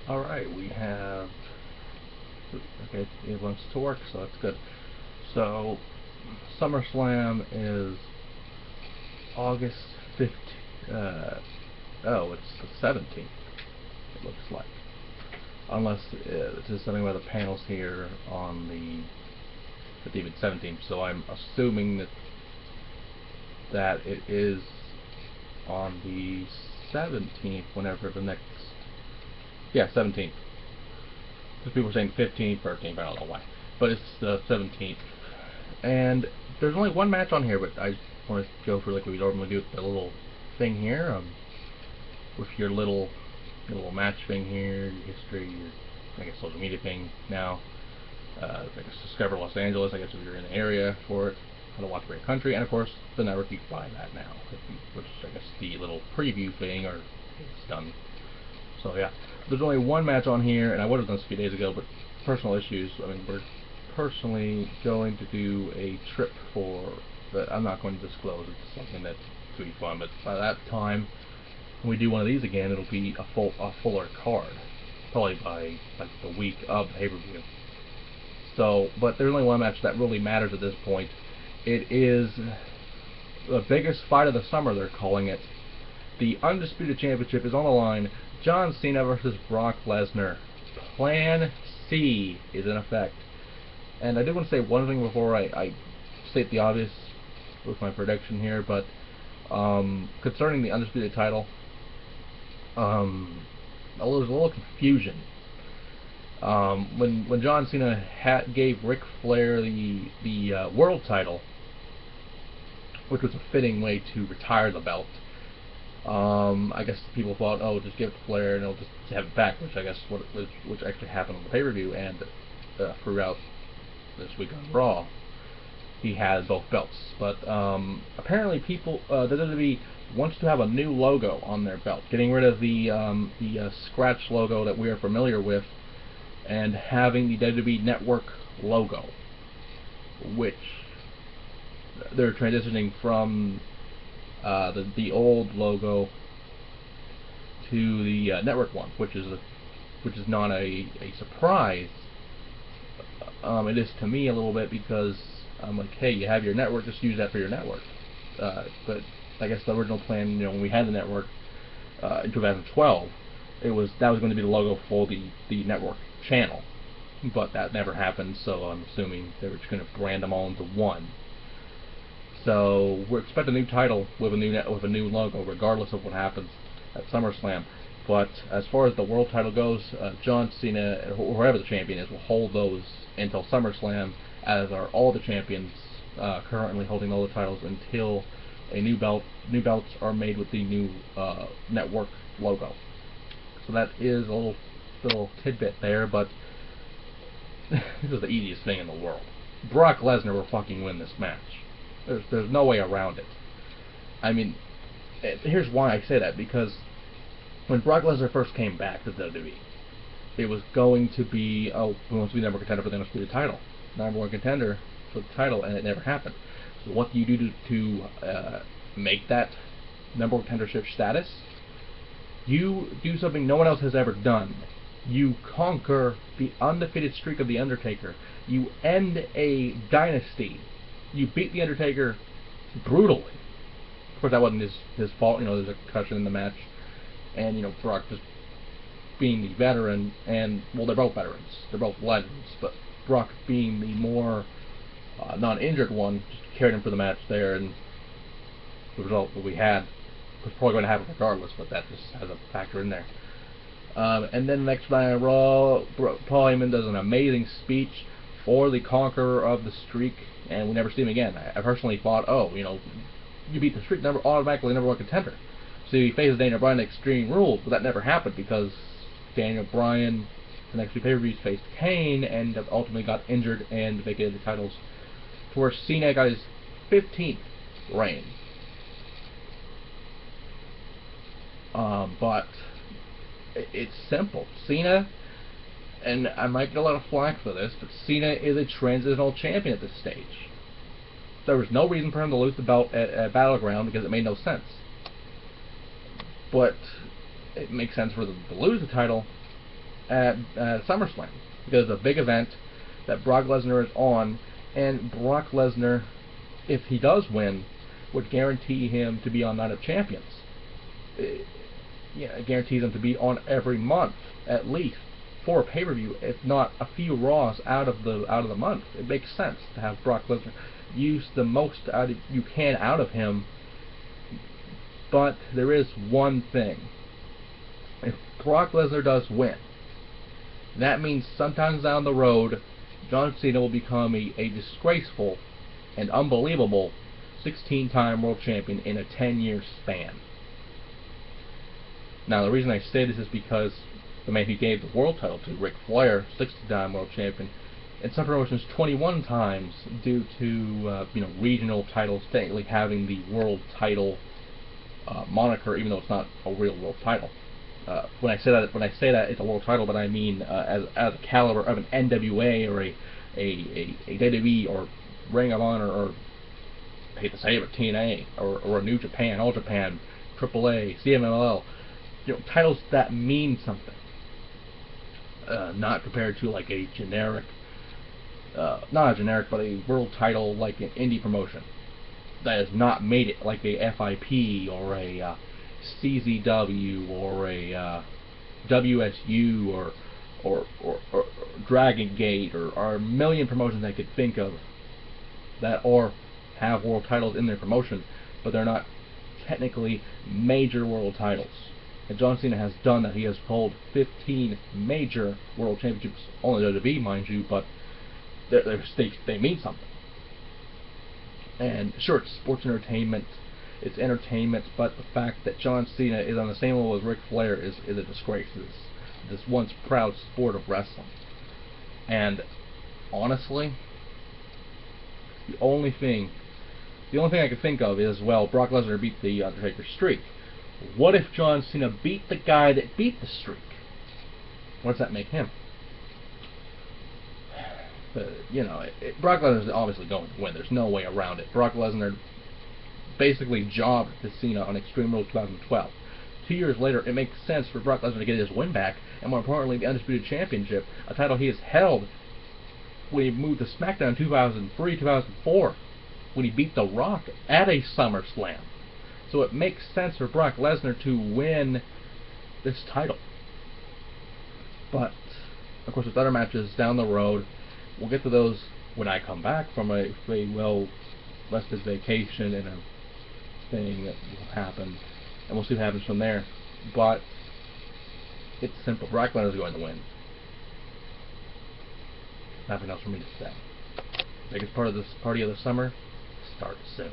Alright, we have... Okay, it wants to work, so that's good. So, SummerSlam is August 15th. Oh, it's the 17th, it looks like. Unless it's just something about the panels here on the 15th and 17th, so I'm assuming that it is on the 17th, whenever the next... Yeah, 17th. Because people are saying 15th, 13th, I don't know why. But it's the 17th. And there's only one match on here, but I want to go for like we normally do with the little thing here, with your little match thing here, your history, your, I guess, social media thing now. I guess Discover Los Angeles, I guess if you're in the area for it, how to watch a great country, and of course the network, you can buy that now, which I guess the little preview thing, or it's done. So yeah, there's only one match on here, and I would have done this a few days ago, but personal issues. I mean, we're personally going to do a trip for that I'm not going to disclose. It's something that's to be fun, but by that time, when we do one of these again, it'll be a fuller card, probably by like the week of the pay-per-view. So, but there's only one match that really matters at this point. It is the biggest fight of the summer, they're calling it. The Undisputed Championship is on the line. John Cena versus Brock Lesnar. Plan C is in effect. And I do want to say one thing before I state the obvious with my prediction here, but concerning the Undisputed title, there's a little confusion. When John Cena gave Ric Flair the world title, which was a fitting way to retire the belt, I guess people thought, oh, just give it to Flair and he'll just have it back, which I guess which actually happened on the pay-per-view and throughout this week on Raw. He has both belts, but apparently people, the WWE wants to have a new logo on their belt, getting rid of the scratch logo that we are familiar with, and having the WWE Network logo, which they're transitioning from the old logo to the network one, which is not a surprise. It is to me a little bit, because I'm like, hey, you have your network, just use that for your network. But I guess the original plan, when we had the network in 2012, that was going to be the logo for the network channel, but that never happened. So I'm assuming they were just going to brand them all into one. So we're expecting a new title with a new logo, regardless of what happens at SummerSlam. But as far as the world title goes, John Cena, or whoever the champion is, will hold those until SummerSlam, as are all the champions currently holding all the titles until a new belts are made with the new network logo. So that is a little tidbit there, but this is the easiest thing in the world. Brock Lesnar will fucking win this match. There's no way around it. I mean, here's why I say that, because when Brock Lesnar first came back to WWE, it was going to be, oh, we want to be number one contender for the Undisputed title, number one contender for the title, and it never happened. So what do you do to make that number one contendership status? You do something no one else has ever done. You conquer the undefeated streak of The Undertaker. You end a dynasty. You beat The Undertaker brutally. Of course, that wasn't his fault. There's a concussion in the match, and Brock just being the veteran, and well, they're both veterans. They're both legends, but Brock being the more non-injured one, just carried him for the match there, and the result that we had was probably going to happen regardless, but that just has a factor in there. And then the next night on Raw, Paul Heyman does an amazing speech for the conqueror of the streak, and we never see him again. I personally thought, oh, you beat the streak, automatically number one contender. So he faces Daniel Bryan in Extreme Rules, but that never happened because Daniel Bryan, the next two pay-per-views, faced Kane and ultimately got injured and vacated the titles, to where Cena got his 15th reign. But it's simple. Cena, and I might get a lot of flack for this, but Cena is a transitional champion at this stage. There was no reason for him to lose the belt at Battleground, because it made no sense. But it makes sense for them to lose the title at SummerSlam, because it's a big event that Brock Lesnar is on, and Brock Lesnar, if he does win, would guarantee him to be on Night of Champions. It guarantees him to be on every month at least for a pay-per-view, if not a few Raws out of the month. It makes sense to have Brock Lesnar use the most you can out of him. But there is one thing: if Brock Lesnar does win, that means sometimes down the road, John Cena will become a disgraceful and unbelievable 16-time world champion in a 10-year span. Now, the reason I say this is because the man who gave the world title to, Ric Flair, 60-time world champion, in some promotions 21 times due to regional titles technically having the world title moniker, even though it's not a real world title. When I say that it's a world title, but I mean as a caliber of an NWA or a WWE or Ring of Honor, or I hate to say it, but TNA or a New Japan, All Japan, AAA, CMLL, titles that mean something. Not compared to like a generic, not a generic, but a world title like an indie promotion that has not made it, like a FIP or a CZW or a WSU or Dragon Gate or a million promotions I could think of that have world titles in their promotion, but they're not technically major world titles. And John Cena has done that. He has pulled 15 major world championships, only WWE, mind you, but they mean something. And sure, it's sports entertainment, it's entertainment, but the fact that John Cena is on the same level as Ric Flair is a disgrace to this once proud sport of wrestling. And honestly, the only thing I can think of is, well, Brock Lesnar beat the Undertaker's streak. What if John Cena beat the guy that beat the streak? What does that make him? Brock Lesnar is obviously going to win. There's no way around it. Brock Lesnar basically jobbed to Cena on Extreme Rules 2012. 2 years later, it makes sense for Brock Lesnar to get his win back, and more importantly, the Undisputed Championship, a title he has held when he moved to SmackDown in 2003, 2004, when he beat The Rock at a SummerSlam. So it makes sense for Brock Lesnar to win this title. But, of course, with other matches down the road, we'll get to those when I come back from a well-rested vacation and a thing that will happen, and we'll see what happens from there. But it's simple. Brock Lesnar is going to win. Nothing else for me to say. Biggest part of this party of the summer starts soon.